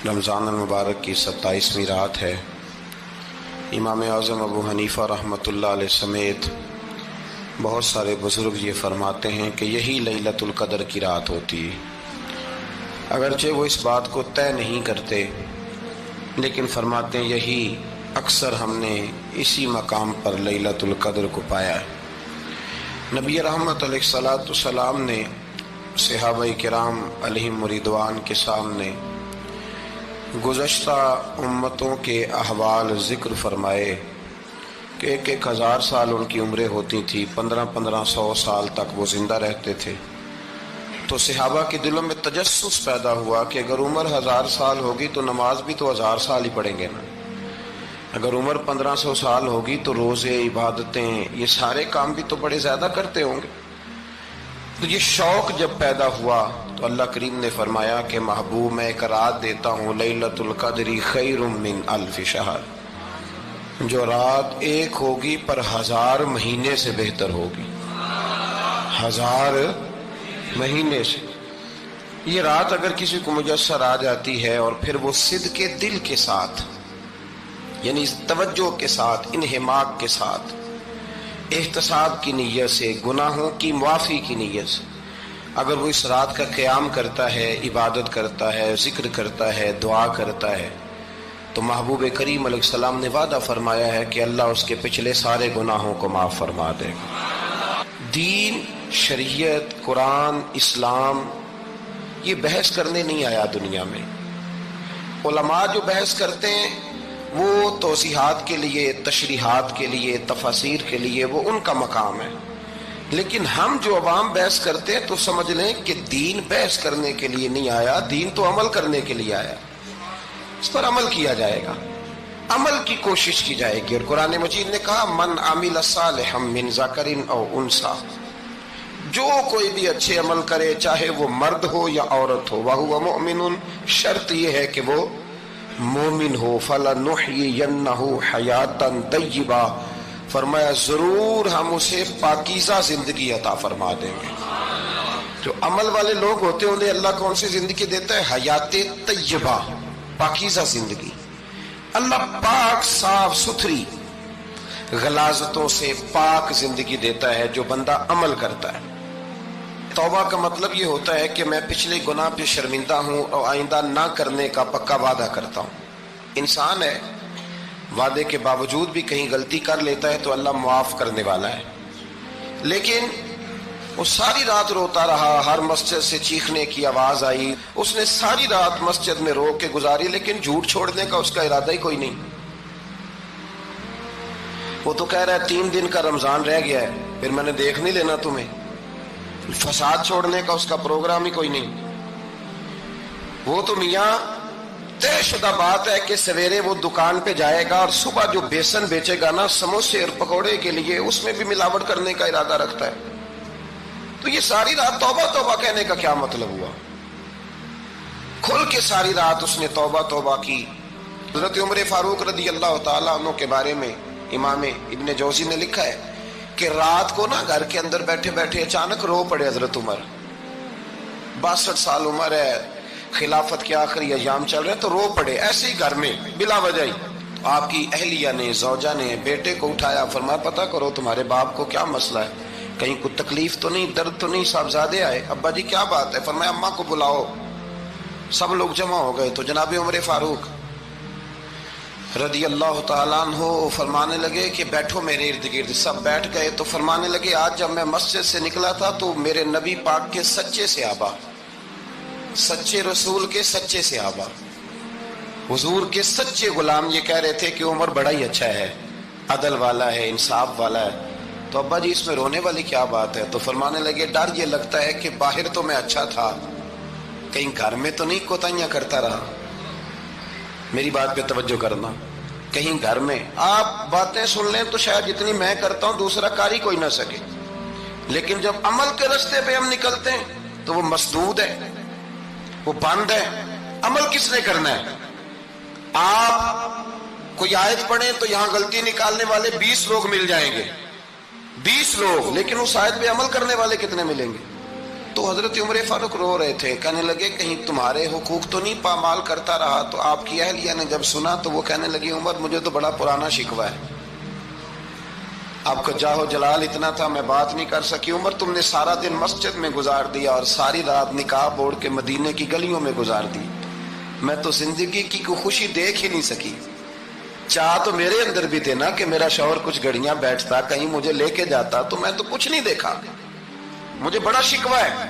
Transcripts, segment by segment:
رمضان المبارک کی 27ویں رات ہے۔ امام اعظم ابو حنیفہ رحمۃ اللہ علیہ سمیت بہت سارے بزرگ یہ فرماتے ہیں کہ یہی لیلۃ القدر کی رات ہوتی ہے۔ اگرچہ وہ اس بات کو طے نہیں کرتے، لیکن فرماتے ہیں یہی اکثر ہم نے اسی مقام پر لیلۃ القدر کو پایا ہے۔ نبی رحمت علیہ الصلوۃ والسلام نے صحابہ کرام علیہم رضوان کے سامنے گزشتہ امتوں کے احوال ذکر فرمائے کہ 1000 سال ان کی عمریں ہوتی تھی، 1500 سال تک وہ زندہ رہتے تھے۔ تو صحابہ کے دلوں میں تجسس پیدا ہوا کہ اگر عمر 1000 سال ہوگی تو نماز بھی تو 1000 سال ہی پڑھیں گے نا، اگر عمر 1500 سال ہوگی تو روزے، عبادتیں، یہ سارے کام بھی تو بڑے زیادہ کرتے ہوں گے۔ تو یہ شوق جب پیدا ہوا تو اللہ کریم نے فرمایا کہ محبوب میں ایک رات دیتا ہوں، لیلۃ القدر خیر من الف شہر، جو رات ایک ہوگی پر 1000 مہینے سے بہتر ہوگی، 1000 مہینے سے۔ یہ رات اگر کسی کو میسر آ جاتی ہے اور پھر وہ صدق دل کے ساتھ، یعنی توجہ کے ساتھ، انہماک کے ساتھ، احتساب کی نیت سے، گناہوں کی معافی کی نیت سے اگر وہ اس رات کا قیام کرتا ہے، عبادت کرتا ہے، ذکر کرتا ہے، دعا کرتا ہے، تو محبوب کریم علیہ السلام نے وعدہ فرمایا ہے کہ اللہ اس کے پچھلے سارے گناہوں کو معاف فرما دے گا۔ دین، شریعت، قرآن، اسلام یہ بحث کرنے نہیں آیا دنیا میں۔ علماء جو بحث کرتے ہیں وہ توضیحات کے لیے، تشریحات کے لیے، تفاسیر کے لیے، وہ ان کا مقام ہے، لیکن ہم جو عوام بحث کرتے ہیں تو سمجھ لیں کہ دین بحث کرنے کے لیے نہیں آیا، دین تو عمل کرنے کے لیے آیا، اس پر عمل کیا جائے گا، عمل کی کوشش کی جائے گی۔ اور قرآن مجید نے کہا من عمل صالحا من ذکر او انثی، جو کوئی بھی اچھے عمل کرے چاہے وہ مرد ہو یا عورت ہو، وہو مؤمن، شرط یہ ہے کہ وہ مومن ہو، فَلَنُحْيِيَنَّهُ حَيَاةً طَيِّبَةً، فرمایا ضرور ہم اسے پاکیزہ زندگی عطا فرما دیں گے۔ جو عمل والے لوگ ہوتے ہیں انہیں اللہ کون سی زندگی دیتا ہے؟ حیات طیبہ، پاکیزہ زندگی۔ اللہ پاک، صاف ستھری، غلاظتوں سے پاک زندگی دیتا ہے جو بندہ عمل کرتا ہے۔ توبہ کا مطلب یہ ہوتا ہے کہ میں پچھلے گناہ پہ شرمندہ ہوں اور آئندہ نہ کرنے کا پکا وعدہ کرتا ہوں۔ انسان ہے، وعدے کے باوجود بھی کہیں غلطی کر لیتا ہے تو اللہ معاف کرنے والا ہے، لیکن وہ ساری رات روتا رہا، ہر مسجد سے چیخنے کی آواز آئی، اس نے ساری رات مسجد میں رو کے گزاری، لیکن جھوٹ چھوڑنے کا اس کا ارادہ ہی کوئی نہیں۔ وہ تو کہہ رہا ہے 3 دن کا رمضان رہ گیا ہے، پھر میں نے دیکھ نہیں لینا تمہیں۔ فساد چھوڑنے کا اس کا پروگرام ہی کوئی نہیں۔ وہ تو میاں طے شدہ بات ہے کہ سویرے وہ دکان پہ جائے گا اور صبح جو بیسن بیچے گا نا سموسے اور پکوڑے کے لیے، اس میں بھی ملاوٹ کرنے کا ارادہ رکھتا ہے۔ تو یہ ساری رات توبہ توبہ کہنے کا کیا مطلب ہوا؟ کھل کے ساری رات اس نے توبہ توبہ کی۔ حضرت عمر فاروق رضی اللہ تعالیٰ عنہ کے بارے میں امام ابن جوزی نے لکھا ہے کہ رات کو نا گھر کے اندر بیٹھے بیٹھے اچانک رو پڑے حضرت عمر، 62 سال عمر ہے، خلافت کے آخری ایام چل رہے ہیں، تو رو پڑے ایسے ہی گھر میں بلا وجہ ہی۔ آپ کی اہلیہ نے، زوجہ نے بیٹے کو اٹھایا، فرمایا پتہ کرو تمہارے باپ کو کیا مسئلہ ہے، کہیں کوئی تکلیف تو نہیں، درد تو نہیں، صاحبزادے آئے؟ ابا جی کیا بات ہے؟ فرمایا اماں کو بلاؤ۔ سب لوگ جمع ہو گئے تو جناب عمر فاروق رضی اللہ تعالیٰ عنہ فرمانے لگے کہ بیٹھو میرے ارد گرد۔ سب بیٹھ گئے تو فرمانے لگے آج جب میں مسجد سے نکلا تھا تو میرے نبی پاک کے سچے صحابہ، سچے رسول کے سچے صحابہ، حضور کے سچے غلام یہ کہہ رہے تھے کہ عمر بڑا ہی اچھا ہے، عدل والا ہے، انصاف والا ہے۔ تو ابا جی اس میں رونے والی کیا بات ہے؟ تو فرمانے لگے ڈر یہ لگتا ہے کہ باہر تو میں اچھا تھا، کہیں گھر میں تو نہیں کوتاہیاں کرتا رہا۔ میری بات پہ توجہ کرنا، کہیں گھر میں آپ باتیں سن لیں تو شاید جتنی میں کرتا ہوں دوسرا کار ہی کوئی نہ سکے، لیکن جب عمل کے راستے پہ ہم نکلتے ہیں تو وہ مسدود ہے، وہ بند ہے۔ عمل کس نے کرنا ہے؟ آپ کوئی آیت پڑھیں تو یہاں غلطی نکالنے والے 20 لوگ مل جائیں گے، 20 لوگ، لیکن اس آیت پہ عمل کرنے والے کتنے ملیں گے؟ تو حضرت عمر فاروق رو رہے تھے، کہنے لگے کہیں تمہارے حقوق تو نہیں پامال کرتا رہا؟ تو آپ کی اہلیہ نے جب سنا تو وہ کہنے لگی عمر مجھے تو بڑا پرانا شکوہ ہے، آپ کا جاہ و جلال اتنا تھا میں بات نہیں کر سکی۔ عمر تم نے سارا دن مسجد میں گزار دیا اور ساری رات نقاب اوڑھ کے مدینے کی گلیوں میں گزار دی، میں تو زندگی کی کوئی خوشی دیکھ ہی نہیں سکی۔ چاہ تو میرے اندر بھی تھے نا کہ میرا شوہر کچھ گھڑیاں بیٹھتا، کہیں مجھے لے کے جاتا، تو میں تو کچھ نہیں دیکھا، مجھے بڑا شکوہ ہے۔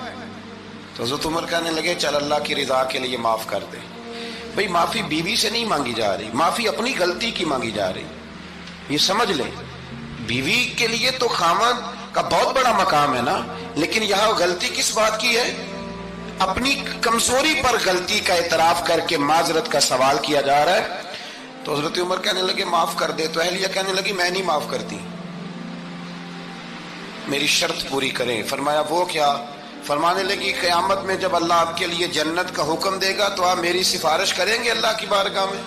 تو حضرت عمر کہنے لگے چل اللہ کی رضا کے لیے معاف کر دے۔ بھئی معافی بیوی سے نہیں مانگی جا رہی، معافی اپنی غلطی کی مانگی جا رہی، یہ سمجھ لیں۔ بیوی کے لیے تو خامد کا بہت بڑا مقام ہے نا، لیکن یہاں غلطی کس بات کی ہے؟ اپنی کمزوری پر غلطی کا اعتراف کر کے معذرت کا سوال کیا جا رہا ہے۔ تو حضرت عمر کہنے لگے معاف کر دے، تو اہلیہ کہنے لگی میں نہیں معاف کرتی، میری شرط پوری کریں۔ فرمایا وہ کیا؟ فرمانے لگی قیامت میں جب اللہ آپ کے لیے جنت کا حکم دے گا تو آپ میری سفارش کریں گے اللہ کی بارگاہ میں؟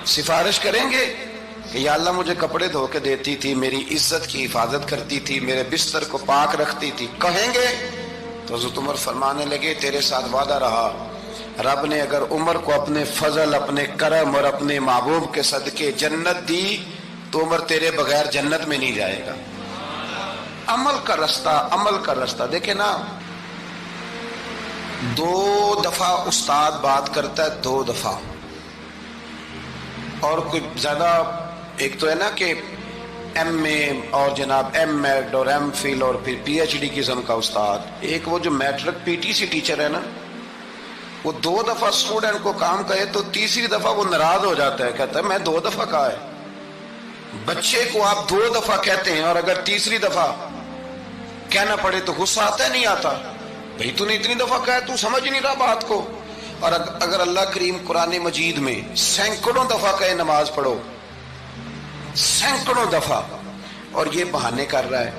سفارش کریں گے کہ یا اللہ مجھے کپڑے دھو کے دیتی تھی، میری عزت کی حفاظت کرتی تھی، میرے بستر کو پاک رکھتی تھی، کہیں گے؟ تو حضرت عمر فرمانے لگے تیرے ساتھ وعدہ رہا، رب نے اگر عمر کو اپنے فضل، اپنے کرم اور اپنے محبوب کے صدقے جنت دی تو عمر تیرے بغیر جنت میں نہیں جائے گا۔ عمل کا رستہ، عمل کا رستہ دیکھیں نا، 2 دفعہ استاد بات کرتا ہے، 2 دفعہ، اور کوئی زیادہ، ایک تو ہے نا کہ ایم اے اور جناب ایم ایڈ اور ایم فل اور پھر پی ایچ ڈی قسم کا استاد، ایک وہ جو matric P T C teacher ہے نا، وہ 2 دفعہ اسٹوڈنٹ کو کام کہے تو تیسری دفعہ وہ ناراض ہو جاتا ہے، کہتا ہے میں 2 دفعہ کہا ہے۔ بچے کو آپ 2 دفعہ کہتے ہیں اور اگر تیسری دفعہ کہنا پڑے تو غصہ آتا ہے نہیں آتا؟ بھئی تو نے اتنی دفعہ کہا تو سمجھ نہیں رہا بات کو۔ اور اگر اللہ کریم قرآن مجید میں سینکڑوں دفعہ کہے نماز پڑھو، سینکڑوں دفعہ، اور یہ بہانے کر رہا ہے،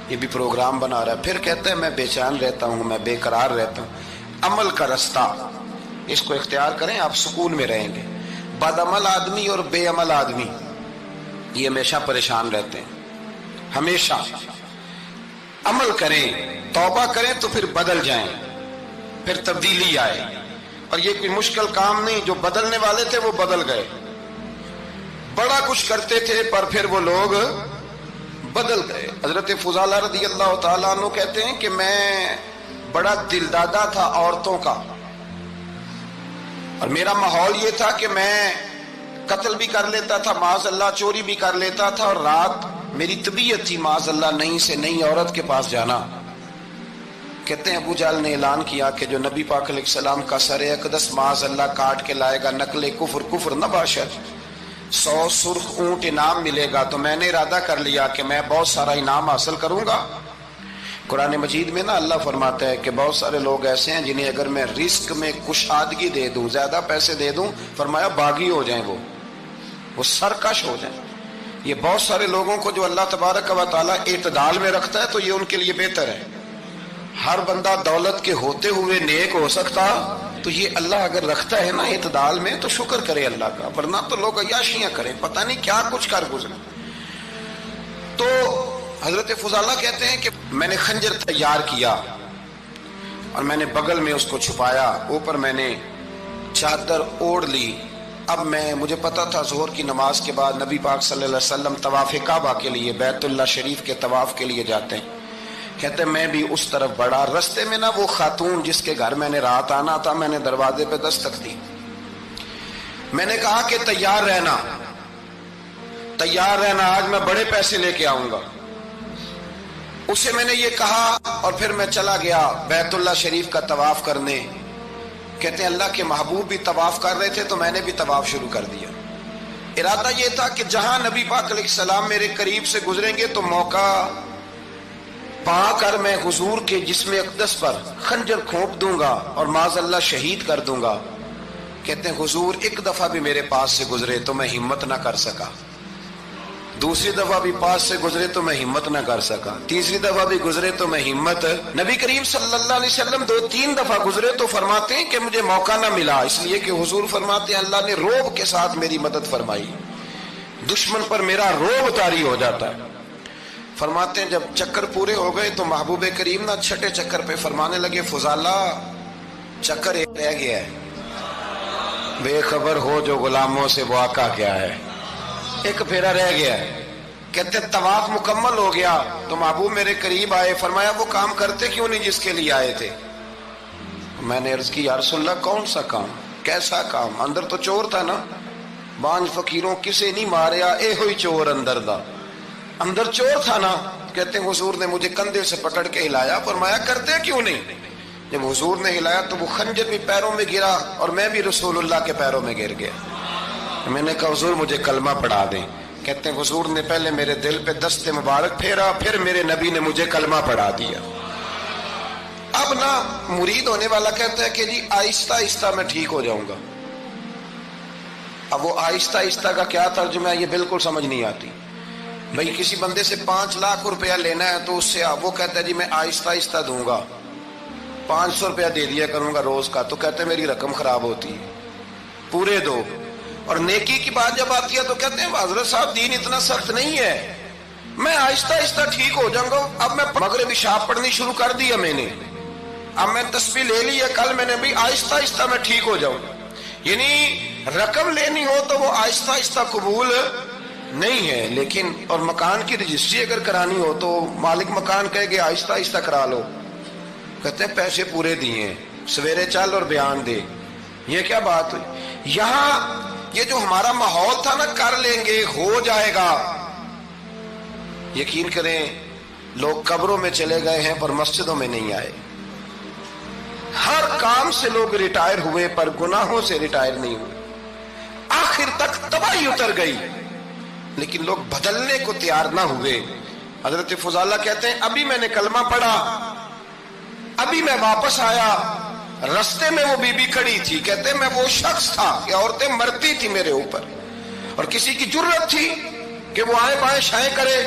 یہ بھی پروگرام بنا رہا ہے، پھر کہتا ہے میں بے چین رہتا ہوں، میں بے قرار رہتا ہوں۔ عمل کا رستہ اس کو اختیار کریں، آپ سکون میں رہیں گے۔ بد عمل آدمی اور بے عمل آدمی یہ ہمیشہ پریشان رہتے ہیں، ہمیشہ۔ عمل کریں، توبہ کریں تو پھر بدل جائیں، پھر تبدیلی آئے، اور یہ کوئی مشکل کام نہیں، جو بدلنے والے تھے وہ بدل گئے، بڑا کچھ کرتے تھے پر پھر وہ لوگ بدل گئے۔ حضرت فضالہ رضی اللہ تعالیٰ عنہ کہتے ہیں کہ میں بڑا دل دادا تھا عورتوں کا، اور میرا ماحول یہ تھا کہ میں قتل بھی کر لیتا تھا، معاذ اللہ چوری بھی کر لیتا تھا، اور رات میری طبیعت تھی معاذ اللہ نئی سے نئی عورت کے پاس جانا۔ کہتے ہیں ابو جہل نے اعلان کیا کہ جو نبی پاک علیہ السلام کا سر اقدس معاذ اللہ کاٹ کے لائے گا، نقل کفر کفر نہ باشد، 100 سرخ اونٹ انعام ملے گا۔ تو میں نے ارادہ کر لیا کہ میں بہت سارا انعام حاصل کروں گا۔ قرآن مجید میں نا اللہ فرماتا ہے کہ بہت سارے لوگ ایسے ہیں جنہیں اگر میں رزق میں کشادگی دے دوں، زیادہ پیسے دے دوں، فرمایا باغی ہو جائیں، وہ سرکش ہو جائیں۔ یہ بہت سارے لوگوں کو جو اللہ تبارک و تعالیٰ اعتدال میں رکھتا ہے تو یہ ان کے لیے بہتر ہے۔ ہر بندہ دولت کے ہوتے ہوئے نیک ہو سکتا، تو یہ اللہ اگر رکھتا ہے نا اعتدال میں تو شکر کرے اللہ کا، ورنہ تو لوگ عیاشیاں کریں، پتہ نہیں کیا کچھ کر گزرے۔ تو حضرت فضالہ کہتے ہیں کہ میں نے خنجر تیار کیا اور میں نے بغل میں اس کو چھپایا، اوپر میں نے چادر اوڑھ لی۔ اب مجھے پتا تھا ظہر کی نماز کے بعد نبی پاک صلی اللہ علیہ وسلم طواف کعبہ کے لیے، بیت اللہ شریف کے طواف کے لیے جاتے ہیں۔ کہتے ہیں میں بھی اس طرف بڑھا، رستے میں نا وہ خاتون جس کے گھر میں نے رات آنا تھا، میں نے دروازے پہ دستک دی، میں نے کہا کہ تیار رہنا، تیار رہنا، آج میں بڑے پیسے لے کے آؤں گا۔ اسے میں نے یہ کہا اور پھر میں چلا گیا بیت اللہ شریف کا طواف کرنے۔ کہتے ہیں اللہ کے محبوب بھی طواف کر رہے تھے تو میں نے بھی طواف شروع کر دیا۔ ارادہ یہ تھا کہ جہاں نبی پاک علیہ السلام میرے قریب سے گزریں گے تو موقع پا کر میں حضور کے جسم اقدس پر خنجر کھونپ دوں گا اور معاذ اللہ شہید کر دوں گا۔ کہتے ہیں حضور ایک دفعہ بھی میرے پاس سے گزرے تو میں ہمت نہ کر سکا، دوسری دفعہ بھی پاس سے گزرے تو میں ہمت نہ کر سکا، تیسری دفعہ بھی گزرے تو میں ہمت، نبی کریم صلی اللہ علیہ وسلم 2-3 دفعہ گزرے تو فرماتے ہیں کہ مجھے موقع نہ ملا، اس لیے کہ حضور فرماتے ہیں اللہ نے روب کے ساتھ میری مدد فرمائی، دشمن پر میرا روب طاری ہو جاتا ہے۔ فرماتے ہیں جب چکر پورے ہو گئے تو محبوب کریم نا چھٹے چکر پہ فرمانے لگے فضالہ چکر ایک رہ گیا ہے، بے خبر ہو جو غلاموں سے وہ آقا کیا ہے، ایک پھیرا رہ گیا ہے۔ کہتے طواف مکمل ہو گیا تو محبوب میرے قریب آئے، فرمایا وہ کام کرتے کیوں نہیں جس کے لیے آئے تھے؟ میں نے عرض کی یا رسول اللہ کون سا کام، کیسا کام؟ اندر تو چور تھا نا، بانج فقیروں کسے نہیں ماریا، اے ہوئی چور اندر دا، اندر چور تھا نا۔ کہتے ہیں حضور نے مجھے کندھے سے پکڑ کے ہلایا، فرمایا کرتے کیوں نہیں؟ جب حضور نے ہلایا تو وہ خنجر بھی پیروں میں گرا اور میں بھی رسول اللہ کے پیروں میں گر گیا۔ میں نے کہا حضور مجھے کلمہ پڑھا دیں۔ کہتے ہیں حضور نے پہلے میرے دل پہ دست مبارک پھیرا، پھر میرے نبی نے مجھے کلمہ پڑھا دیا۔ اب نا مرید ہونے والا کہتا ہے کہ جی آہستہ آہستہ میں ٹھیک ہو جاؤں گا۔ اب وہ آہستہ آہستہ کا کیا ترجمہ ہے یہ بالکل سمجھ نہیں آتی۔ بھئی کسی بندے سے 5 لاکھ روپیہ لینا ہے تو اس سے وہ کہتا ہے جی میں آہستہ آہستہ دوں گا، 500 روپیہ دے دیا کروں گا روز کا، تو کہتے ہیں میری رقم خراب ہوتی ہے، پورے دو۔ اور نیکی کی بات جب آتی ہے تو کہتے ہیں حضرت صاحب دین اتنا سخت نہیں ہے، میں آہستہ آہستہ ٹھیک ہو جاؤں گا۔ اب میں مغربی شاب پڑھنی شروع کر دیا میں نے، اب میں تسبیح لے لی ہے، کل میں نے بھی آہستہ آہستہ میں ٹھیک ہو جاؤں گا۔ یعنی رقم لینی ہو تو وہ آہستہ آہستہ قبول نہیں ہے، لیکن اور مکان کی رجسٹری اگر کرانی ہو تو مالک مکان کہے گے آہستہ آہستہ کرا لو، کہتے ہیں پیسے پورے دیے، سویرے چل اور بیان دے۔ یہ کیا بات ہوئی؟ یہاں یہ جو ہمارا ماحول تھا نا کر لیں گے ہو جائے گا، یقین کریں لوگ قبروں میں چلے گئے ہیں پر مسجدوں میں نہیں آئے۔ ہر کام سے لوگ ریٹائر ہوئے پر گناہوں سے ریٹائر نہیں ہوئے، آخر تک تباہی اتر گئی لیکن لوگ بدلنے کو تیار نہ ہوئے۔ حضرت فضالہ کہتے ہیں ابھی میں نے کلمہ پڑھا، ابھی میں واپس آیا، رستے میں وہ بی بی کھڑی تھی، کہتے ہیں میں وہ شخص تھا کہ عورتیں مرتی تھی میرے اوپر اور کسی کی جرت تھی کہ وہ آئے بائیں شائیں کرے،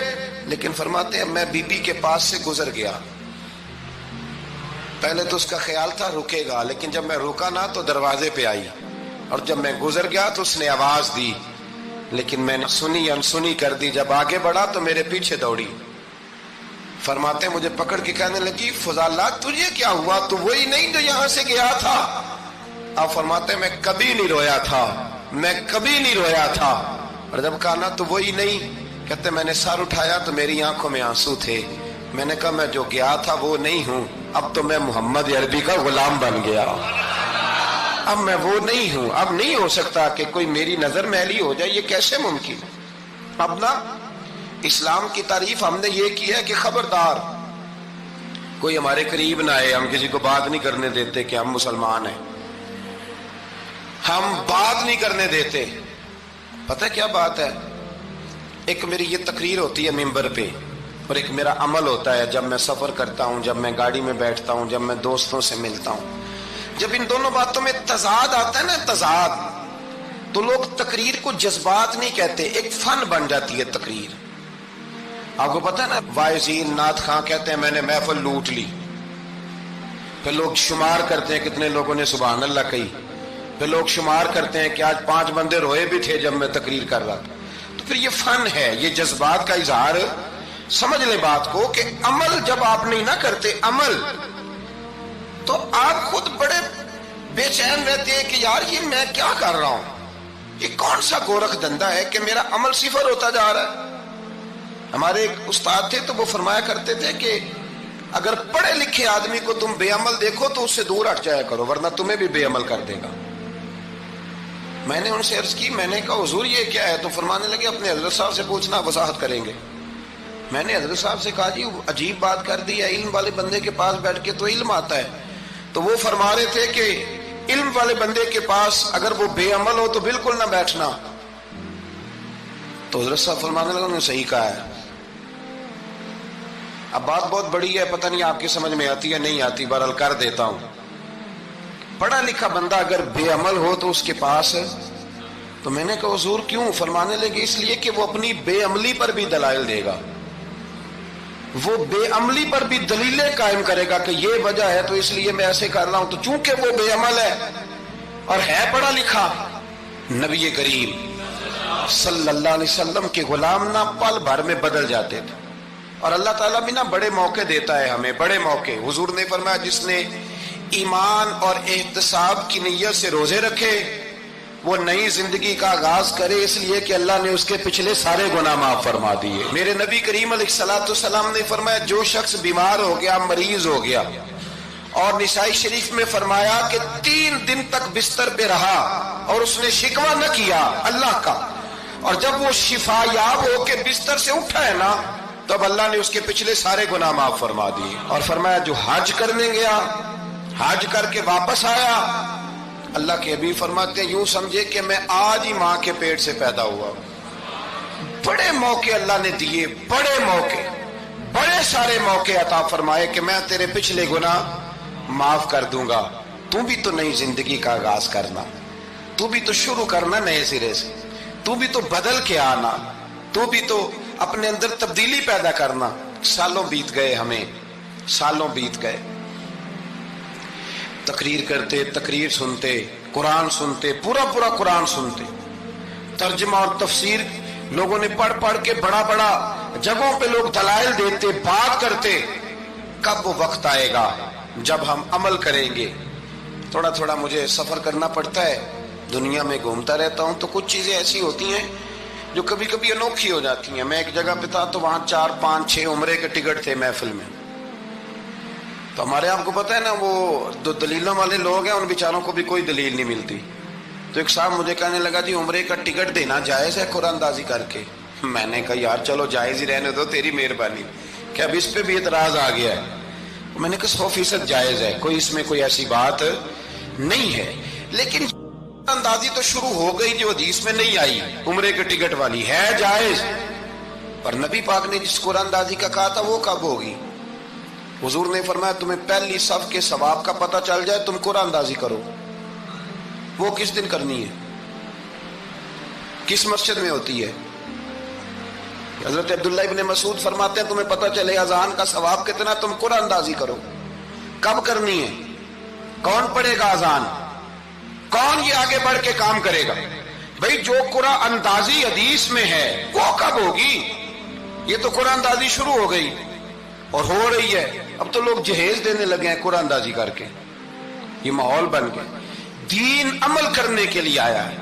لیکن فرماتے ہیں میں بی بی کے پاس سے گزر گیا، پہلے تو اس کا خیال تھا رکے گا، لیکن جب میں رکا نہ تو دروازے پہ آئی، اور جب میں گزر گیا تو اس نے آواز دی، لیکن میں نے سنی انسنی کر دی، جب آگے بڑھا تو میرے پیچھے دوڑی۔ فرماتے ہیں مجھے پکڑ کے کہنے لگی فضالہ تجھے کیا ہوا، تو وہی نہیں جو یہاں سے گیا تھا؟ آپ فرماتے ہیں میں کبھی نہیں رویا تھا، میں کبھی نہیں رویا تھا، اور جب کہا نا تو وہی نہیں، کہتے میں نے سر اٹھایا تو میری آنکھوں میں آنسو تھے، میں نے کہا میں جو گیا تھا وہ نہیں ہوں، اب تو میں محمد عربی کا غلام بن گیا، اب میں وہ نہیں ہوں، اب نہیں ہو سکتا کہ کوئی میری نظر میلی ہو جائے، یہ کیسے ممکن؟ اب نا اسلام کی تعریف ہم نے یہ کی ہے کہ خبردار کوئی ہمارے قریب نہ آئے، ہم کسی کو بات نہیں کرنے دیتے کہ ہم مسلمان ہیں، ہم بات نہیں کرنے دیتے۔ پتہ کیا بات ہے، ایک میری یہ تقریر ہوتی ہے ممبر پہ، اور ایک میرا عمل ہوتا ہے جب میں سفر کرتا ہوں، جب میں گاڑی میں بیٹھتا ہوں، جب میں دوستوں سے ملتا ہوں، جب ان دونوں باتوں میں تضاد آتا ہے نا، تضاد، تو لوگ تقریر کو جذبات نہیں کہتے، ایک فن بن جاتی ہے تقریر۔ آپ کو پتہ ہے نا وائزین نعت خواں کہتے ہیں میں نے محفل لوٹ لی، پھر لوگ شمار کرتے ہیں کتنے لوگوں نے سبحان اللہ کہی، پھر لوگ شمار کرتے ہیں کہ آج 5 بندے روئے بھی تھے جب میں تقریر کر رہا تھا۔ تو پھر یہ فن ہے، یہ جذبات کا اظہار، سمجھ لیں بات کو کہ عمل جب آپ نہیں نہ کرتے عمل، تو آپ خود بڑے بے چین رہتے ہیں کہ یار یہ میں کیا کر رہا ہوں، یہ کون سا گورکھ دھندا ہے کہ میرا عمل صفر ہوتا جا رہا ہے۔ ہمارے ایک استاد تھے تو وہ فرمایا کرتے تھے کہ اگر پڑھے لکھے آدمی کو تم بے عمل دیکھو تو اس سے دور ہٹ جایا کرو ورنہ تمہیں بھی بے عمل کر دے گا۔ میں نے ان سے عرض کی، میں نے کہا حضور یہ کیا ہے؟ تو فرمانے لگے اپنے حضرت صاحب سے پوچھنا، وضاحت کریں گے۔ میں نے حضرت صاحب سے کہا جی عجیب بات کر دی ہے، علم والے بندے کے پاس بیٹھ کے تو علم آتا ہے، تو وہ فرما رہے تھے کہ علم والے بندے کے پاس اگر وہ بے عمل ہو تو بالکل نہ بیٹھنا۔ تو حضرت صاحب فرمانے لگے انہوں نے صحیح کہا ہے۔ اب بات بہت بڑی ہے، پتہ نہیں آپ کی سمجھ میں آتی ہے نہیں آتی، بہرحال کر دیتا ہوں۔ پڑھا لکھا بندہ اگر بے عمل ہو تو اس کے پاس، تو میں نے کہا حضور کیوں؟ فرمانے لگے اس لیے کہ وہ اپنی بے عملی پر بھی دلائل دے گا، وہ بے عملی پر بھی دلیلیں قائم کرے گا کہ یہ وجہ ہے تو اس لیے میں ایسے کر رہا ہوں۔ تو چونکہ وہ بے عمل ہے اور ہے پڑھا لکھا، نبی کریم صلی اللہ علیہ وسلم کے غلام نہ پل بھر میں بدل جاتے تھے۔ اور اللہ تعالیٰ بھی نا بڑے موقع دیتا ہے ہمیں، بڑے موقع. حضور نے فرمایا جس نے ایمان اور احتساب کی نیت سے روزے رکھے وہ نئی زندگی کا آغاز کرے، اس لیے کہ اللہ نے اس کے پچھلے سارے گناہ معاف فرما دیے. میرے نبی کریم علیہ الصلوۃ والسلام نے فرمایا جو شخص بیمار ہو گیا، مریض ہو گیا، اور نسائی شریف میں فرمایا کہ 3 دن تک بستر پہ رہا اور اس نے شکوہ نہ کیا اللہ کا، اور جب وہ شفا یاب ہو کے بستر سے اٹھا ہے نا تب اللہ نے اس کے پچھلے سارے گناہ معاف فرما دیے. اور فرمایا جو حج کرنے گیا، حج کر کے واپس آیا، اللہ کے حبیب فرماتے ہیں یوں سمجھے کہ میں آج ہی ماں کے پیٹ سے پیدا ہوا. بڑے موقع اللہ نے دیے، بڑے موقع، بڑے سارے موقع عطا فرمائے کہ میں تیرے پچھلے گناہ معاف کر دوں گا. تو بھی تو نئی زندگی کا آغاز کرنا، تو بھی تو شروع کرنا نئے سرے سے، تو بھی تو بدل کے آنا، تو بھی تو اپنے اندر تبدیلی پیدا کرنا. سالوں بیت گئے، ہمیں سالوں بیت گئے، تقریر کرتے، تقریر سنتے، قرآن سنتے، پورا قرآن سنتے، ترجمہ اور تفسیر لوگوں نے پڑھ کے بڑا جگہوں پہ لوگ دلائل دیتے، بات کرتے. کب وہ وقت آئے گا جب ہم عمل کریں گے؟ تھوڑا مجھے سفر کرنا پڑتا ہے، دنیا میں گھومتا رہتا ہوں، تو کچھ چیزیں ایسی ہوتی ہیں جو کبھی کبھی انوکھی ہو جاتی ہیں. میں ایک جگہ پہ تھا تو وہاں 4 5 6 عمرے کے ٹکٹ تھے محفل میں. تو ہمارے آپ کو پتہ ہے نا وہ دلیلوں والے لوگ ہیں، ان بیچاروں کو بھی کوئی دلیل نہیں ملتی. تو ایک صاحب مجھے کہنے لگا جی عمرے کا ٹکٹ دینا جائز ہے قرآن اندازی کر کے؟ میں نے کہا یار چلو جائز ہی رہنے دو، تیری مہربانی، کہ اب اس پہ بھی اعتراض آ گیا ہے. میں نے کہا 100% جائز ہے، کوئی اس میں کوئی ایسی بات نہیں ہے. لیکن اندازی تو شروع ہو گئی جو حدیث میں نہیں آئی، عمرے کے ٹکٹ والی ہے جائز. پر نبی پاک نے جس قرآن اندازی کا کہا تھا وہ کب ہوگی؟ حضور نے فرمایا تمہیں پہلی صف کے ثواب کا پتہ چل جائے تم قرآن اندازی کرو. وہ کس دن کرنی ہے؟ کس مسجد میں ہوتی ہے؟ حضرت عبداللہ ابن مسعود فرماتے ہیں تمہیں پتہ چلے اذان کا ثواب کتنا، تم قرآن اندازی کرو. کب کرنی ہے؟ کون پڑھے گا اذان؟ کون یہ آگے بڑھ کے کام کرے گا؟ بھئی جو قرآن اندازی حدیث میں ہے وہ کب ہوگی؟ یہ تو قرآن اندازی شروع ہو گئی اور ہو رہی ہے. اب تو لوگ جہیز دینے لگے ہیں قرآن اندازی کر کے، یہ ماحول بن گیا. دین عمل کرنے کے لیے آیا ہے.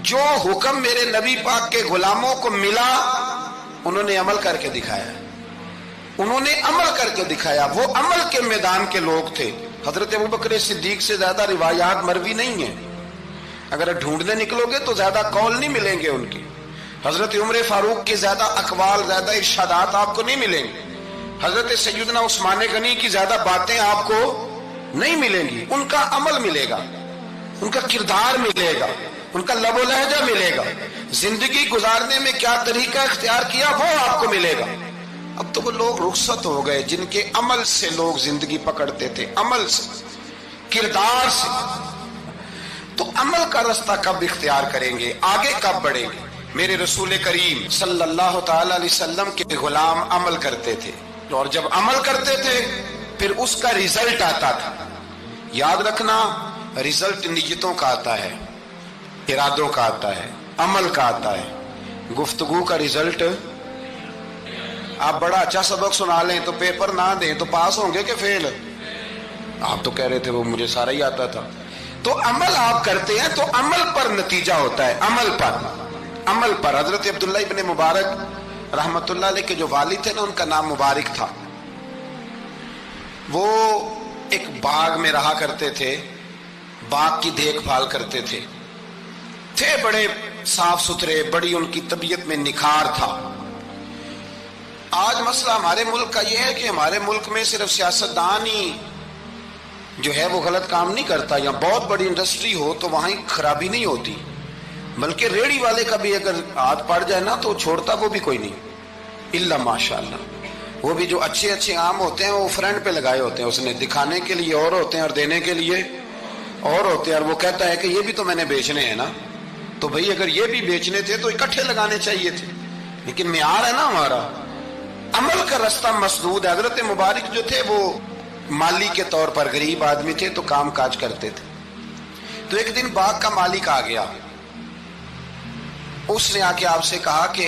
جو حکم میرے نبی پاک کے غلاموں کو ملا انہوں نے عمل کر کے دکھایا، انہوں نے عمل کر کے دکھایا. وہ عمل کے میدان کے لوگ تھے. حضرت ابوبکر صدیق سے زیادہ روایات مروی نہیں ہیں، اگر ڈھونڈنے نکلو گے تو زیادہ قول نہیں ملیں گے ان کے. حضرت عمر فاروق کے زیادہ اقوال، زیادہ ارشادات آپ کو نہیں ملیں گے. حضرت سیدنا عثمان غنی کی زیادہ باتیں آپ کو نہیں ملیں گی. ان کا عمل ملے گا، ان کا کردار ملے گا، ان کا لب و لہجہ ملے گا. زندگی گزارنے میں کیا طریقہ اختیار کیا وہ آپ کو ملے گا. اب تو وہ لوگ رخصت ہو گئے جن کے عمل سے لوگ زندگی پکڑتے تھے، عمل سے، کردار سے. تو عمل کا رستہ کب اختیار کریں گے؟ آگے کب بڑھیں گے؟ میرے رسول کریم صلی اللہ تعالی علیہ وسلم کے غلام عمل کرتے تھے، اور جب عمل کرتے تھے پھر اس کا ریزلٹ آتا تھا. یاد رکھنا ریزلٹ نیتوں کا آتا ہے، ارادوں کا آتا ہے، عمل کا آتا ہے. گفتگو کا ریزلٹ، آپ بڑا اچھا سبق سنا لیں تو پیپر نہ دیں تو پاس ہوں گے کہ فیل؟ آپ تو کہہ رہے تھے وہ مجھے سارا ہی آتا تھا. تو عمل آپ کرتے ہیں تو عمل پر نتیجہ ہوتا ہے، عمل پر. حضرت عبداللہ ابن مبارک رحمت اللہ علیہ کے جو والد تھے نا ان کا نام مبارک تھا. وہ ایک باغ میں رہا کرتے تھے، باغ کی دیکھ بھال کرتے تھے بڑے صاف ستھرے، بڑی ان کی طبیعت میں نکھار تھا. آج مسئلہ ہمارے ملک کا یہ ہے کہ ہمارے ملک میں صرف سیاستدان ہی جو ہے وہ غلط کام نہیں کرتا، یا بہت بڑی انڈسٹری ہو تو وہاں خرابی نہیں ہوتی، بلکہ ریڑھی والے کا بھی اگر ہاتھ پڑ جائے نا تو چھوڑتا وہ بھی کوئی نہیں، الا ماشاءاللہ. وہ بھی جو اچھے آم ہوتے ہیں وہ فرنٹ پہ لگائے ہوتے ہیں، اس نے دکھانے کے لیے اور ہوتے ہیں اور دینے کے لیے اور ہوتے ہیں. اور وہ کہتا ہے کہ یہ بھی تو میں نے بیچنے ہیں نا، تو بھئی اگر یہ بھی بیچنے تھے تو اکٹھے لگانے چاہیے تھے. لیکن معیار ہے نا ہمارا، عمل کا رستہ مسدود ہے. حضرت مبارک جو تھے وہ مالی کے طور پر غریب آدمی تھے تو کام کاج کرتے تھے. تو ایک دن باغ کا مالک آ گیا، اس نے آ کے آپ سے کہا کہ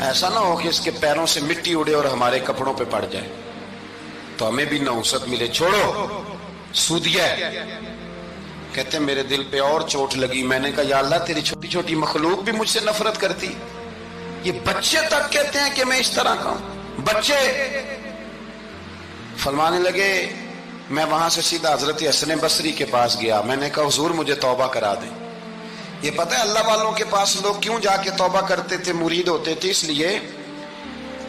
ایسا نہ ہو کہ اس کے پیروں سے مٹی اڑے اور ہمارے کپڑوں پہ پڑ جائے تو ہمیں بھی نحوست ملے. چھوڑو سودیا ہے. کہتے ہیں میرے دل پہ اور چوٹ لگی. میں نے کہا یا اللہ تیری چھوٹی چھوٹی مخلوق بھی مجھ سے نفرت کرتی. یہ بچے تک کہتے ہیں کہ میں اس طرح کا ہوں. بچے فرمانے لگے. میں وہاں سے سیدھا حضرت حسن بصری کے پاس گیا. میں نے کہا حضور مجھے توبہ کرا دیں. یہ پتہ ہے اللہ والوں کے پاس لوگ کیوں جا کے توبہ کرتے تھے, مرید ہوتے تھے؟ اس لیے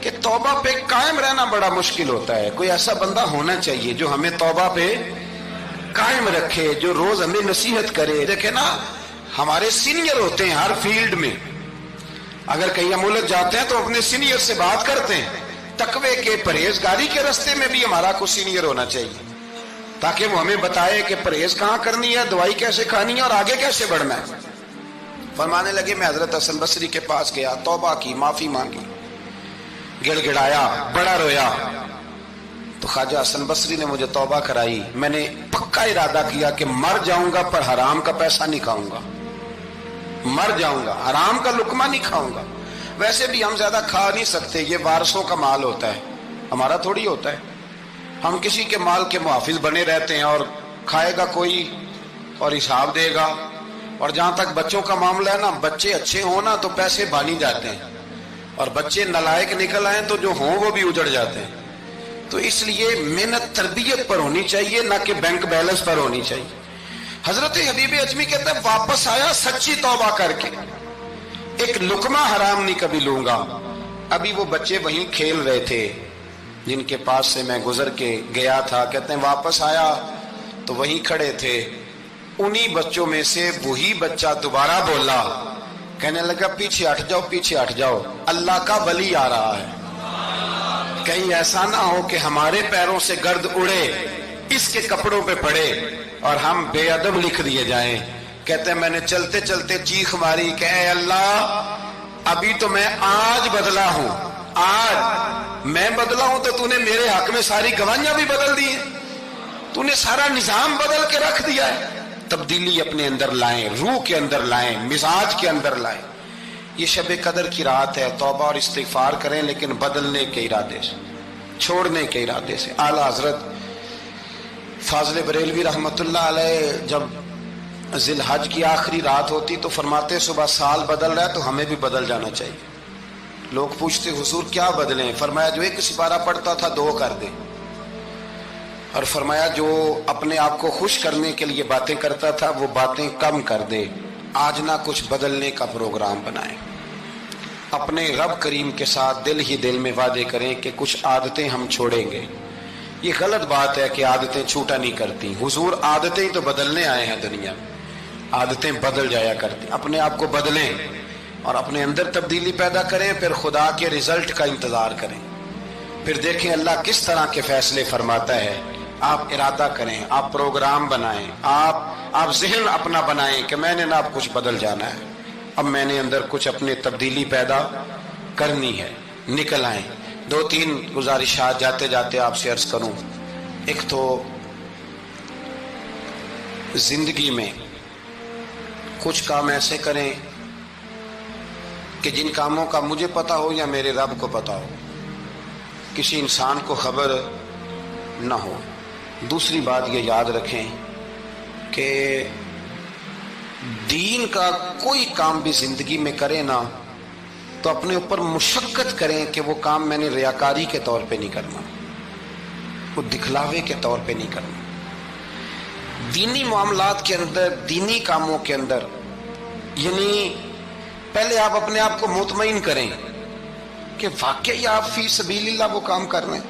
کہ توبہ پہ قائم رہنا بڑا مشکل ہوتا ہے. کوئی ایسا بندہ ہونا چاہیے جو ہمیں توبہ پہ قائم رکھے, جو روز ہمیں نصیحت کرے. دیکھیں نا, ہمارے سینئر ہوتے ہیں ہر فیلڈ میں. اگر کہیں ہم الجھ جاتے ہیں تو اپنے سینئر سے بات کرتے ہیں. تقوی کے پرہیزگاری کے راستے میں بھی ہمارا کوئی سینئر ہونا چاہیے تاکہ وہ ہمیں بتائے کہ پرہیز کہاں کرنی ہے, دوائی کیسے کھانی ہے اور آگے کیسے بڑھنا ہے. فرمانے لگے میں حضرت حسن بصری کے پاس گیا, توبہ کی, معافی مانگی, گڑ گڑایا, بڑا رویا. تو خواجہ حسن بصری نے مجھے توبہ کرائی. میں نے پکا ارادہ کیا کہ مر جاؤں گا پر حرام کا پیسہ نہیں کھاؤں گا. مر جاؤں گا, حرام کا لقمہ نہیں کھاؤں گا. ویسے بھی ہم زیادہ کھا نہیں سکتے, یہ وارثوں کا مال ہوتا ہے, ہمارا تھوڑی ہوتا ہے. ہم کسی کے مال کے محافظ بنے رہتے ہیں اور کھائے گا کوئی اور حساب دے گا. اور جہاں تک بچوں کا معاملہ ہے نا, بچے اچھے ہوں نا تو پیسے بانی جاتے ہیں, اور بچے نالائق نکل آئیں تو جو ہوں وہ بھی اجڑ جاتے ہیں. تو اس لیے محنت تربیت پر ہونی چاہیے, نہ کہ بینک بیلنس پر ہونی چاہیے. حضرت حبیب اجمی کہتے ہیں واپس آیا سچی توبہ کر کے, ایک لقمہ حرام نہیں کبھی لوں گا. ابھی وہ بچے وہیں کھیل رہے تھے جن کے پاس سے میں گزر کے گیا تھا. کہتے ہیں واپس آیا تو وہیں کھڑے تھے. انہی بچوں میں سے وہی بچہ دوبارہ بولا, کہنے لگا پیچھے ہٹ جاؤ, پیچھے ہٹ جاؤ, اللہ کا ولی آ رہا ہے. کہیں ایسا نہ ہو کہ ہمارے پیروں سے گرد اڑے, اس کے کپڑوں پہ پڑے اور ہم بے ادب لکھ دیے جائیں. کہتے ہیں میں نے چلتے چلتے چیخ ماری کہ اے اللہ, ابھی تو میں آج بدلا ہوں, آج میں بدلا ہوں تو تو نے میرے حق میں ساری گواہیاں بھی بدل دی ہیں, تو نے سارا نظام بدل کے رکھ دیا ہے. تبدیلی اپنے اندر لائیں, روح کے اندر لائیں, مزاج کے اندر لائیں. یہ شب قدر کی رات ہے, توبہ اور استغفار کریں لیکن بدلنے کے ارادے سے, چھوڑنے کے ارادے سے. اعلیٰ حضرت فاضل بریلوی رحمت اللہ علیہ جب ذی الحج کی آخری رات ہوتی تو فرماتے صبح سال بدل رہا ہے تو ہمیں بھی بدل جانا چاہیے. لوگ پوچھتے حضور کیا بدلیں؟ فرمایا جو ایک سپارہ پڑھتا تھا 2 کر دے, اور فرمایا جو اپنے آپ کو خوش کرنے کے لیے باتیں کرتا تھا وہ باتیں کم کر دے. آج نہ کچھ بدلنے کا پروگرام بنائیں, اپنے رب کریم کے ساتھ دل ہی دل میں وعدے کریں کہ کچھ عادتیں ہم چھوڑیں گے. یہ غلط بات ہے کہ عادتیں چھوٹا نہیں کرتی. حضور عادتیں تو بدلنے آئے ہیں دنیا میں, عادتیں بدل جایا کرتی. اپنے آپ کو بدلیں اور اپنے اندر تبدیلی پیدا کریں, پھر خدا کے رزلٹ کا انتظار کریں, پھر دیکھیں اللہ کس طرح کے فیصلے فرماتا ہے. آپ ارادہ کریں, آپ پروگرام بنائیں, آپ ذہن اپنا بنائیں کہ میں نے نا اب کچھ بدل جانا ہے, اب میں نے اندر کچھ اپنے تبدیلی پیدا کرنی ہے. نکل آئیں. 2-3 گزارشات جاتے جاتے آپ سے عرض کروں. ایک تو زندگی میں کچھ کام ایسے کریں کہ جن کاموں کا مجھے پتا ہو یا میرے رب کو پتا ہو, کسی انسان کو خبر نہ ہو. دوسری بات یہ یاد رکھیں کہ دین کا کوئی کام بھی زندگی میں کریں نا تو اپنے اوپر مشقت کریں کہ وہ کام میں نے ریاکاری کے طور پہ نہیں کرنا, وہ دکھلاوے کے طور پہ نہیں کرنا. دینی معاملات کے اندر, دینی کاموں کے اندر, یعنی پہلے آپ اپنے آپ کو مطمئن کریں کہ واقعی آپ فی سبیل اللہ وہ کام کر رہے ہیں.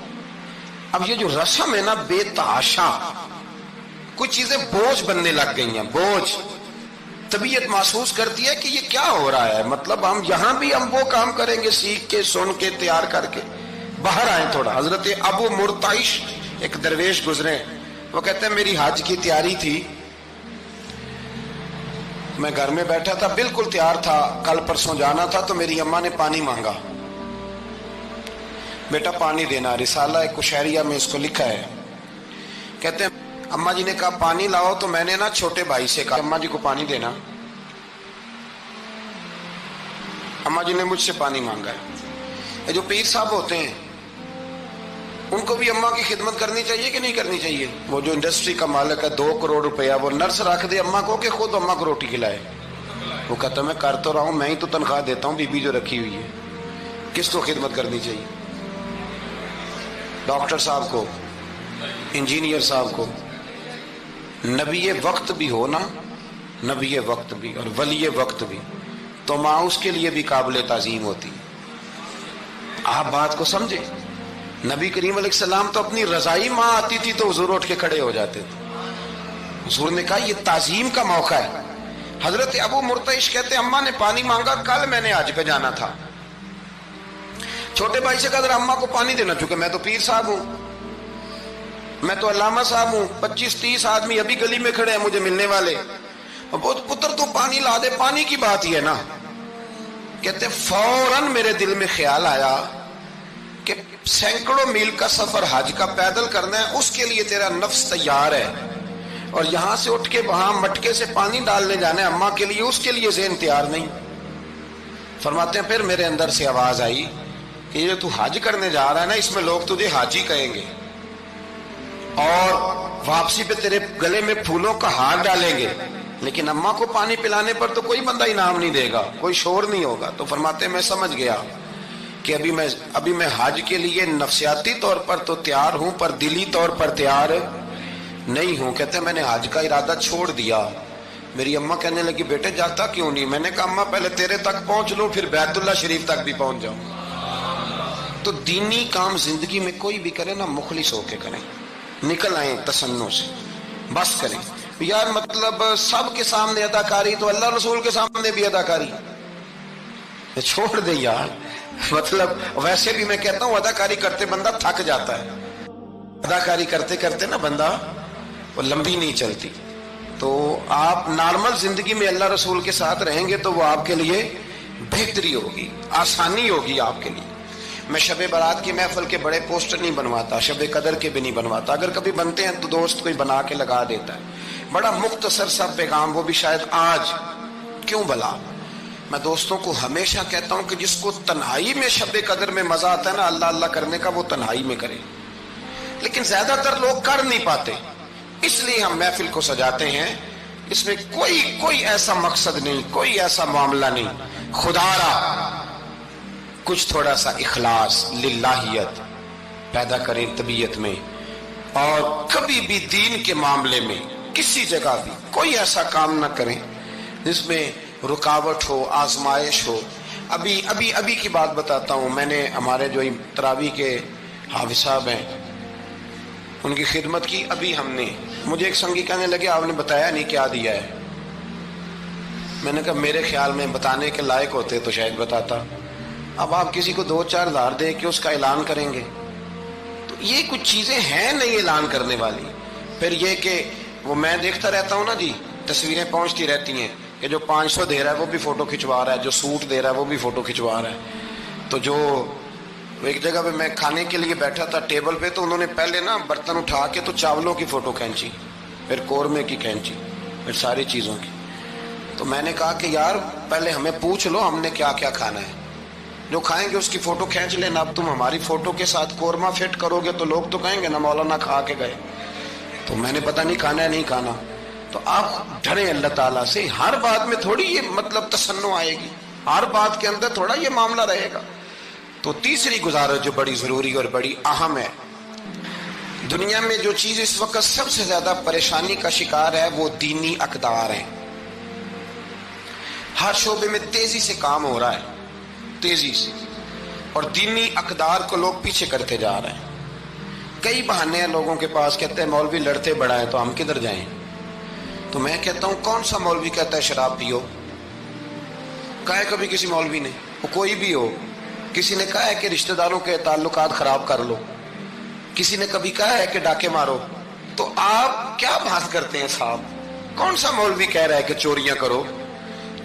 اب یہ جو رسم ہے نا بے تحاشا, کچھ چیزیں بوجھ بننے لگ گئی ہیں, بوجھ. طبیعت محسوس کرتی ہے کہ یہ کیا ہو رہا ہے, مطلب ہم یہاں بھی ہم وہ کام کریں گے سیکھ کے, سن کے, تیار کر کے. باہر آئیں تھوڑا. حضرت ابو مرتعش ایک درویش گزرے, وہ کہتے ہیں میری حج کی تیاری تھی, میں گھر میں بیٹھا تھا, بالکل تیار تھا, کل پرسوں جانا تھا, تو میری اماں نے پانی مانگا, بیٹا پانی دینا. رسالہ کشیریہ میں اس کو لکھا ہے. کہتے ہیں اماں جی نے کہا پانی لاؤ, تو میں نے نا چھوٹے بھائی سے کہا اماں جی کو پانی دینا. اماں جی نے مجھ سے پانی مانگا ہے. جو پیر صاحب ہوتے ہیں ان کو بھی اماں کی خدمت کرنی چاہیے کہ نہیں کرنی چاہیے؟ وہ جو انڈسٹری کا مالک ہے 2 کروڑ روپیہ وہ نرس رکھ دے اماں کو کہ خود اماں کو روٹی کھلائے؟ وہ کہتا میں کر تو رہا ہوں، میں ہی تو تنخواہ دیتا ہوں، بی بی جو رکھی ہوئی ہے، کس کو خدمت کرنی چاہیے؟ ڈاکٹر صاحب کو، انجینئر صاحب کو، نبی وقت بھی ہونا، نبی وقت بھی اور ولی وقت بھی، تو ماں اس کے لیے بھی قابل تعظیم ہوتی ہے۔ آپ بات کو سمجھے؟ نبی کریم علیہ السلام تو اپنی رضائی ماں آتی تھی تو حضور اٹھ کے کھڑے ہو جاتے تھے۔ حضور نے کہا یہ تعظیم کا موقع ہے۔ حضرت ابو مرتعش کہتے ہیں اماں نے پانی مانگا، کل میں نے حج پہ جانا تھا، چھوٹے بھائی سے کہا ذرا اماں کو پانی دینا، چونکہ میں تو پیر صاحب ہوں، میں تو علامہ صاحب ہوں، 25-30 آدمی ابھی گلی میں کھڑے ہیں مجھے ملنے والے، پتر تو پانی لا دے، پانی کی بات ہی ہے نا۔ کہتے فوراً میرے دل میں خیال آیا کہ سینکڑوں میل کا سفر حج کا پیدل کرنا ہے، اس کے لیے تیرا نفس تیار ہے، اور یہاں سے اٹھ کے وہاں مٹکے سے پانی ڈالنے جانا ہے اماں کے لیے، اس کے لیے ذہن تیار نہیں۔ فرماتے ہیں پھر میرے اندر سے آواز آئی کہ یہ تو حج کرنے جا رہا ہے نا، اس میں لوگ تجھے حاجی کہیں گے، اور واپسی پہ تیرے گلے میں پھولوں کا ہار ڈالیں گے، لیکن اماں کو پانی پلانے پر تو کوئی بندہ انعام نہیں دے گا، کوئی شور نہیں ہوگا۔ تو فرماتے ہیں میں سمجھ گیا کہ ابھی میں حج کے لیے نفسیاتی طور پر تو تیار ہوں پر دلی طور پر تیار نہیں ہوں۔ کہتے ہیں میں نے حج کا ارادہ چھوڑ دیا۔ میری اماں کہنے لگی بیٹے جاتا کیوں نہیں؟ میں نے کہا اماں پہلے تیرے تک پہنچ لوں پھر بیت اللہ شریف تک بھی پہنچ جاؤں۔ تو دینی کام زندگی میں کوئی بھی کرے نا مخلص ہو کے کریں، نکل آئیں تسنن سے، بس کریں۔ یار مطلب سب کے سامنے اداکاری تو اللہ رسول کے سامنے بھی اداکاری چھوڑ دے یار۔ مطلب ویسے بھی میں کہتا ہوں اداکاری کرتے بندہ تھک جاتا ہے، اداکاری کرتے کرتے نا بندہ وہ لمبی نہیں چلتی۔ تو آپ نارمل زندگی میں اللہ رسول کے ساتھ رہیں گے تو وہ آپ کے لیے بہتری ہوگی، آسانی ہوگی آپ کے لیے۔ میں شب برات کی محفل کے بڑے پوسٹر نہیں بنواتا، شب قدر کے بھی نہیں بنواتا، اگر کبھی بنتے ہیں تو دوست کوئی بنا کے لگا دیتا ہے، بڑا مختصر سا پیغام، وہ بھی شاید آج کیوں بلا۔ میں دوستوں کو ہمیشہ کہتا ہوں کہ جس کو تنہائی میں شب قدر میں مزہ آتا ہے نا اللہ اللہ کرنے کا، وہ تنہائی میں کرے، لیکن زیادہ تر لوگ کر نہیں پاتے، اس لیے ہم محفل کو سجاتے ہیں۔ اس میں کوئی ایسا مقصد نہیں، کوئی ایسا معاملہ نہیں، خدا را کچھ تھوڑا سا اخلاص للہیت پیدا کریں طبیعت میں، اور کبھی بھی دین کے معاملے میں کسی جگہ بھی کوئی ایسا کام نہ کریں جس میں رکاوٹ ہو، آزمائش ہو۔ ابھی کی بات بتاتا ہوں، میں نے ہمارے جو تراویح کے حافظ صاحب ہیں ان کی خدمت کی۔ ابھی ہم نے، مجھے ایک سنگی کہنے لگے آپ نے بتایا نہیں کیا دیا ہے۔ میں نے کہا میرے خیال میں بتانے کے لائق ہوتے تو شاید بتاتا۔ اب آپ کسی کو 2-4 ہزار دے کے اس کا اعلان کریں گے تو یہ کچھ چیزیں ہیں نہیں اعلان کرنے والی۔ پھر یہ کہ وہ میں دیکھتا رہتا ہوں نا جی، تصویریں پہنچتی رہتی ہیں کہ جو 500 دے رہا ہے وہ بھی فوٹو کھنچوا رہا ہے، جو سوٹ دے رہا ہے وہ بھی فوٹو کھنچوا رہا ہے۔ تو جو ایک جگہ پہ میں کھانے کے لیے بیٹھا تھا ٹیبل پہ، تو انہوں نے پہلے نا برتن اٹھا کے تو چاولوں کی فوٹو کھینچی، پھر قورمے کی کھینچی، پھر ساری چیزوں کی۔ تو میں نے کہا کہ یار پہلے ہمیں پوچھ لو ہم نے کیا کیا کھانا ہے، جو کھائیں گے اس کی فوٹو کھینچ لینا۔ اب تم ہماری فوٹو کے ساتھ قورمہ فٹ کرو گے تو لوگ تو کہیں گے نا مولانا کھا کے گئے، تو میں نے پتہ نہیں کھانا ہے نہیں کھانا۔ تو آپ ڈریں اللہ تعالیٰ سے، ہر بات میں تھوڑی یہ مطلب تسنع آئے گی، ہر بات کے اندر تھوڑا یہ معاملہ رہے گا۔ تو تیسری گزارش جو بڑی ضروری اور بڑی اہم ہے، دنیا میں جو چیز اس وقت سب سے زیادہ پریشانی کا شکار ہے وہ دینی اقدار ہیں۔ ہر شعبے میں تیزی سے کام ہو رہا ہے، تیزی سے، اور دینی اقدار کو لوگ پیچھے کرتے جا رہے ہیں۔ کئی بہانے ہیں لوگوں کے پاس، کہتے ہیں مولوی لڑتے بڑا ہے تو ہم کدھر جائیں؟ تو میں کہتا ہوں کون سا مولوی کہتا ہے شراب پیو؟ کہا ہے کبھی کسی مولوی نے؟ وہ کوئی بھی ہو، کسی نے کہا ہے کہ رشتہ داروں کے تعلقات خراب کر لو، کسی نے کبھی کہا ہے کہ ڈاکے مارو؟ تو آپ کیا بات کرتے ہیں صاحب؟ کون سا مولوی کہہ رہا ہے کہ چوریاں کرو؟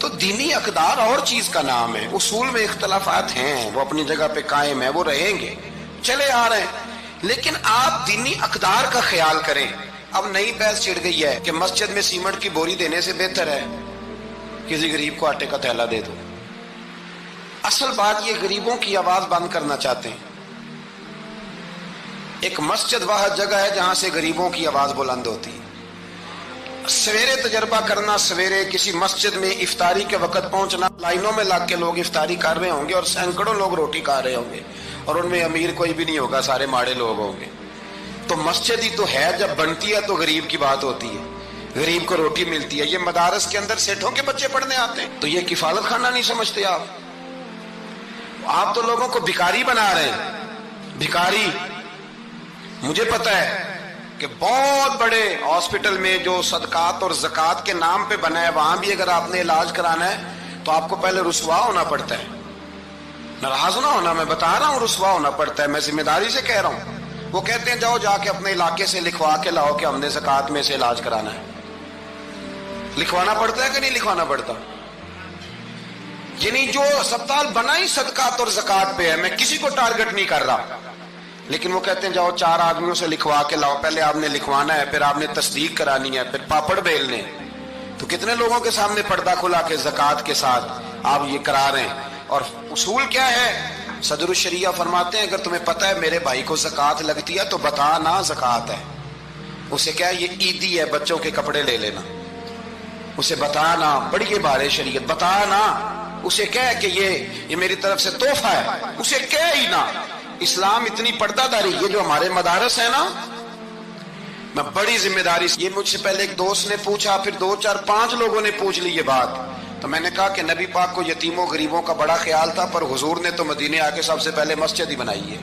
تو دینی اقدار اور چیز کا نام ہے، اصول میں اختلافات ہیں، وہ اپنی جگہ پہ قائم ہیں، وہ رہیں گے، چلے آ رہے ہیں، لیکن آپ دینی اقدار کا خیال کریں۔ اب نئی بحث چھڑ گئی ہے کہ مسجد میں سیمنٹ کی بوری دینے سے بہتر ہے کسی غریب کو آٹے کا تھیلا دے دو۔ اصل بات یہ غریبوں کی آواز بند کرنا چاہتے ہیں. ایک مسجد واحد جگہ ہے جہاں سے غریبوں کی آواز بلند ہوتی ہے. سویرے تجربہ کرنا، سویرے کسی مسجد میں افطاری کے وقت پہنچنا، لائنوں میں لگ کے لوگ افطاری کر رہے ہوں گے اور سینکڑوں لوگ روٹی کھا رہے ہوں گے اور ان میں امیر کوئی بھی نہیں ہوگا، سارے ماڑے لوگ ہوں گے. تو مسجد ہی تو ہے، جب بنتی ہے تو غریب کی بات ہوتی ہے، غریب کو روٹی ملتی ہے. یہ مدارس کے اندر سیٹھوں کے بچے پڑھنے آتے ہیں، تو یہ کفالت خانہ نہیں سمجھتے آپ تو لوگوں کو بھکاری بنا رہے ہیں. بھکاری. مجھے پتہ ہے کہ بہت بڑے ہاسپٹل میں جو صدقات اور زکوٰۃ کے نام پہ بنا ہے، وہاں بھی اگر آپ نے علاج کرانا ہے تو آپ کو پہلے رسوا ہونا پڑتا ہے. ناراض نہ ہونا، میں بتا رہا ہوں رسوا ہونا پڑتا ہے، میں ذمہ داری سے کہہ رہا ہوں. وہ کہتے ہیں جاؤ جا کے اپنے علاقے سے لکھوا کے لاؤ کہ ہم نے زکوٰۃ میں سے علاج کرانا ہے. لکھوانا پڑتا ہے کہ نہیں لکھوانا پڑتا؟ یعنی جو اسپتال بنا ہی صدقات اور زکوٰۃ پہ ہے، میں کسی کو ٹارگٹ نہیں کر رہا، لیکن وہ کہتے ہیں جاؤ 4 آدمیوں سے لکھوا کے لاؤ. پہلے آپ نے لکھوانا ہے، پھر آپ نے تصدیق کرانی ہے، پھر پاپڑ بیلنے. تو کتنے لوگوں کے سامنے پردہ کھلا کے زکوٰۃ کے ساتھ آپ یہ کرا رہے ہیں. اور اصول کیا ہے؟ صدر الشریعہ فرماتے ہیں اگر تمہیں پتہ ہے میرے بھائی کو زکوٰۃ لگتی ہے تو بتا نا زکوٰۃ ہے. اسے کیا یہ عیدی ہے، بچوں کے کپڑے لے لینا. اسے بتانا، بڑی عبارت شریعت، بتانا. اسے کہہ کہ یہ میری طرف سے تحفہ ہے، اسے کہہ ہی نہ. اسلام اتنی پردہ داری. یہ جو ہمارے مدارس ہیں نا، میں بڑی ذمہ داری سے، یہ مجھ سے پہلے ایک دوست نے پوچھا، پھر 2 4 5 لوگوں نے پوچھ لی یہ بات. تو میں نے کہا کہ نبی پاک کو یتیموں غریبوں کا بڑا خیال تھا، پر حضور نے تو مدینے آ کے سب سے پہلے مسجد ہی بنائی ہے.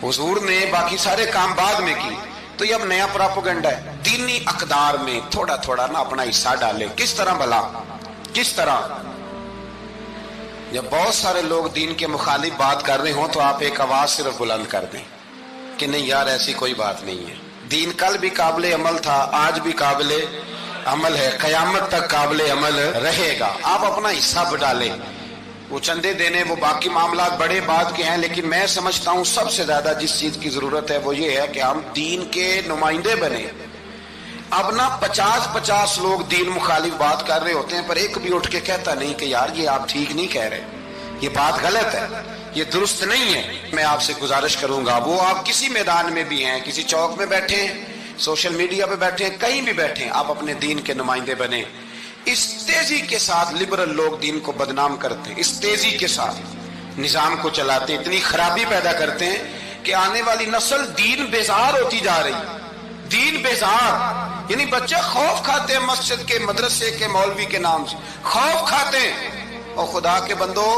حضور نے باقی سارے کام بعد میں کی. تو یہ اب نیا پراپیگنڈا ہے. دینی اقدار میں تھوڑا تھوڑا نا اپنا حصہ ڈالے. کس طرح بھلا؟ کس طرح؟ جب بہت سارے لوگ دین کے مخالف بات کر رہے ہوں تو آپ ایک آواز صرف بلند کر دیں کہ نہیں یار ایسی کوئی بات نہیں ہے. دین کل بھی قابل عمل تھا، آج بھی قابل عمل ہے، قیامت تک قابل عمل رہے گا. آپ اپنا حصہ ڈالیں. وہ چندے دینے، وہ باقی معاملات بڑے بات کے ہیں، لیکن میں سمجھتا ہوں سب سے زیادہ جس چیز کی ضرورت ہے وہ یہ ہے کہ ہم دین کے نمائندے بنیں. اب نا 50 لوگ دین مخالف بات کر رہے ہوتے ہیں، پر ایک بھی اٹھ کے کہتا نہیں کہ یار یہ آپ ٹھیک نہیں کہہ رہے، یہ بات غلط ہے، یہ درست نہیں ہے. میں آپ سے گزارش کروں گا، وہ آپ کسی میدان میں بھی ہیں، کسی چوک میں بیٹھے ہیں، سوشل میڈیا پہ بیٹھے ہیں، کہیں بھی بیٹھے ہیں، آپ اپنے دین کے نمائندے بنیں. اس تیزی کے ساتھ لبرل لوگ دین کو بدنام کرتے ہیں، اس تیزی کے ساتھ نظام کو چلاتے ہیں، اتنی خرابی پیدا کرتے ہیں کہ آنے والی نسل دین بیزار ہوتی جا رہی. دین بیزار، یعنی بچے خوف کھاتے ہیں مسجد کے، مدرسے کے، مولوی کے نام سے خوف کھاتے ہیں. اور خدا کے بندو،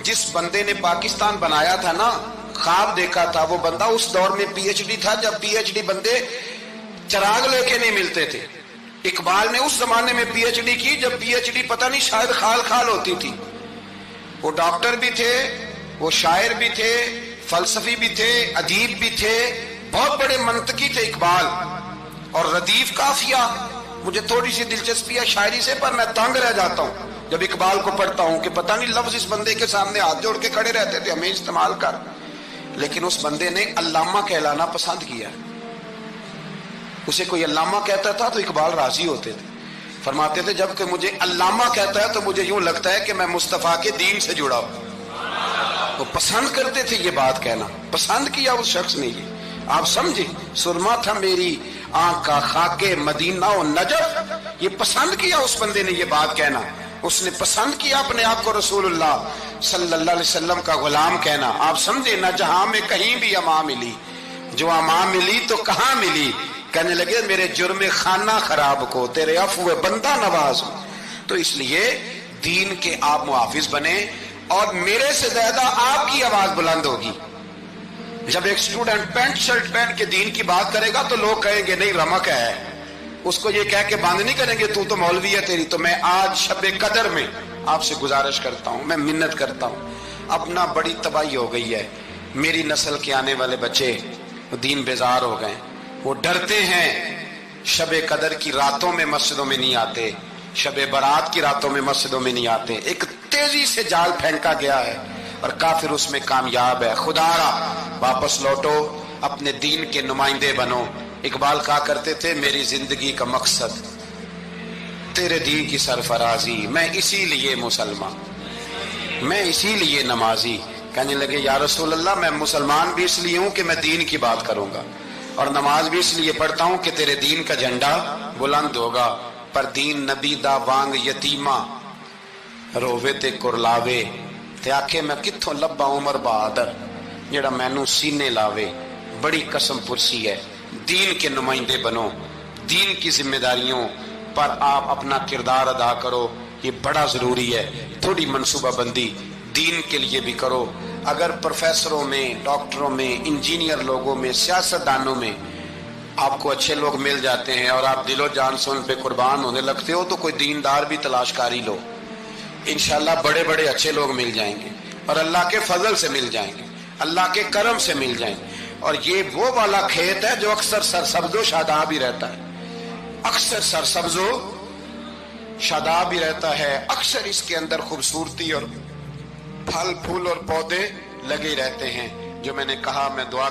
جس بندے نے پاکستان بنایا تھا نا، خواب دیکھا تھا، وہ بندہ اس دور میں پی ایچ ڈی تھا جب پی ایچ ڈی بندے چراغ لے کے نہیں ملتے تھے. اقبال نے اس زمانے میں پی ایچ ڈی کی جب پی ایچ ڈی پتہ نہیں شاید خال خال ہوتی تھی. وہ ڈاکٹر بھی تھے، وہ شاعر بھی تھے، فلسفی بھی تھے، ادیب بھی تھے، بہت بڑے منطقی تھے اقبال. اور ردیف قافیہ، مجھے تھوڑی سی دلچسپی ہے شاعری سے، پر میں تنگ رہ جاتا ہوں جب اقبال کو پڑھتا ہوں کہ پتہ نہیں لفظ اس بندے کے سامنے ہاتھ جوڑ کے کھڑے رہتے تھے ہمیں استعمال کر. لیکن اس بندے نے علامہ کہلانا پسند کیا. اسے کوئی علامہ کہتا تھا تو اقبال راضی ہوتے تھے، فرماتے تھے جب کہ مجھے علامہ کہتا ہے تو مجھے یوں لگتا ہے کہ میں مصطفیٰ کے دین سے جڑا ہوں. وہ پسند کرتے تھے یہ بات کہنا، پسند کیا اس شخص نے. یہ آپ سمجھے، سرما تھا میری آنکھ کا خاک مدینہ و نجف، یہ پسند کیا اس بندے نے یہ بات کہنا. اس نے پسند کیا اپنے آپ کو رسول اللہ صلی اللہ علیہ وسلم کا غلام کہنا. آپ سمجھے نہ جہاں میں کہیں بھی اما ملی، جو اما ملی تو کہاں ملی. کہنے لگے میرے جرم خانہ خراب کو تیرے عفو بندہ نواز ہوں. تو اس لیے دین کے آپ محافظ بنے، اور میرے سے زیادہ آپ کی آواز بلند ہوگی. جب ایک اسٹوڈنٹ پینٹ شرٹ پہن کے دین کی بات کرے گا تو لوگ کہیں گے نہیں رمق ہے، اس کو یہ کہہ کے بند نہیں کریں گے تو مولوی ہے تیری. تو میں آج شب قدر میں آپ سے گزارش کرتا ہوں، میں منت کرتا ہوں. اپنا بڑی تباہی ہو گئی ہے، میری نسل کے آنے والے بچے دین بیزار ہو گئے، وہ ڈرتے ہیں. شب قدر کی راتوں میں مسجدوں میں نہیں آتے، شب برات کی راتوں میں مسجدوں میں نہیں آتے. ایک تیزی سے جال پھینکا گیا ہے اور کافر اس میں کامیاب ہے. خدا را واپس لوٹو، اپنے دین کے نمائندے بنو. اقبال کہا کرتے تھے میری زندگی کا مقصد تیرے دین کی سرفرازی، میں اسی لیے مسلمان. میں اسی لیے نمازی. کہنے لگے یا رسول اللہ میں مسلمان بھی اس لیے ہوں کہ میں دین کی بات کروں گا، اور نماز بھی اس لیے پڑھتا ہوں کہ تیرے دین کا جھنڈا بلند ہوگا. پر دین نبی دا وانگ یتیمہ رووے تے کرلاوے تے آکھے میں کتھوں لبا عمر بہادر جڑا مینوں سینے لاوے. بڑی قسم پرسی ہے. دین کے نمائندے بنو، دین کی ذمہ داریوں پر آپ اپنا کردار ادا کرو، یہ بڑا ضروری ہے. تھوڑی منصوبہ بندی دین کے لیے بھی کرو. اگر پروفیسروں میں، ڈاکٹروں میں، انجینئر لوگوں میں، سیاستدانوں میں آپ کو اچھے لوگ مل جاتے ہیں اور آپ دل و جان سے ان پہ قربان ہونے لگتے ہو، تو کوئی دیندار بھی تلاش کاری لو، انشاءاللہ بڑے بڑے اچھے لوگ مل جائیں گے، اور اللہ کے فضل سے مل جائیں گے، اللہ کے کرم سے مل جائیں گے. اور یہ وہ والا کھیت ہے جو اکثر سرسبز و شاداب ہی رہتا ہے، اکثر سرسبز و شاداب ہی رہتا ہے، اکثر اس کے اندر خوبصورتی اور پھل پھول اور پودے لگے رہتے ہیں. جو میں نے کہا، میں دعا